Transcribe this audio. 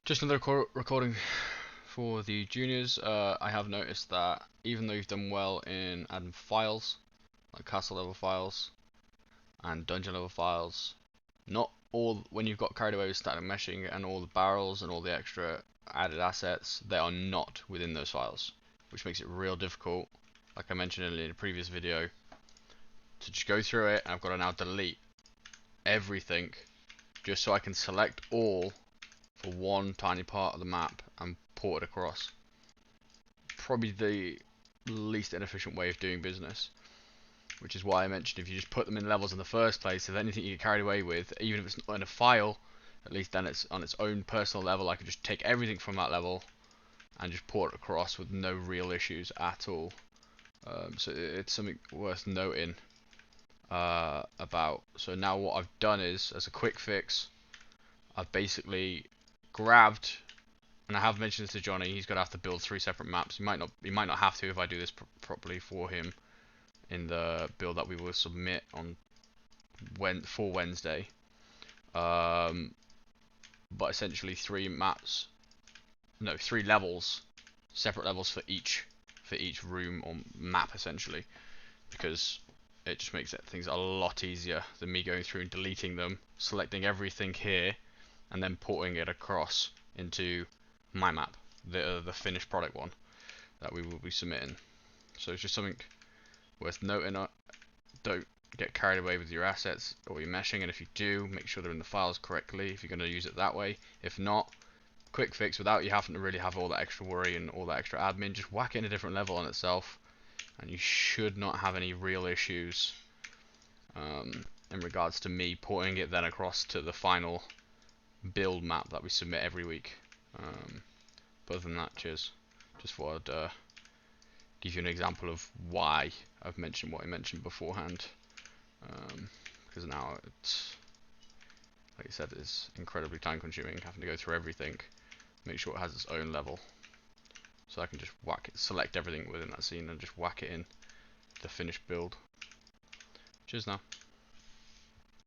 Just another recording for the juniors. I have noticed that even though you've done well in adding files, like castle level files and dungeon level files, not all, when you've got carried away with static meshing and all the barrels and all the extra added assets, they are not within those files, which makes it real difficult, like I mentioned in a previous video, to just go through it. And I've got to now delete everything just so I can select all for one tiny part of the map and port it across. Probably the least inefficient way of doing business, which is why I mentioned if you just put them in levels in the first place, if anything you get carried away with, even if it's not in a file, at least then it's on its own personal level. I could just take everything from that level and just port it across with no real issues at all. So it's something worth noting about. So now what I've done is, as a quick fix, I've basically grabbed, and I have mentioned this to Johnny, he's going to have to build 3 separate maps. He might not have to if I do this properly for him in the build that we will submit on for Wednesday. But essentially 3 maps, no, 3 levels, separate levels for each room or map essentially, because it just makes things a lot easier than me going through and deleting them, selecting everything here, and then porting it across into my map, the finished product one that we will be submitting. So it's just something worth noting. Don't get carried away with your assets or your meshing, and if you do, make sure they're in the files correctly if you're going to use it that way. If not, quick fix without you having to really have all that extra worry and all that extra admin, just whack it in a different level on itself, and you should not have any real issues in regards to me porting it then across to the final build map that we submit every week. But other than that, cheers. Just thought I'd give you an example of why I've mentioned what I mentioned beforehand. Because now it's, like I said, it's incredibly time consuming having to go through everything, make sure it has its own level. So I can just whack it, select everything within that scene and just whack it in the finished build. Cheers now.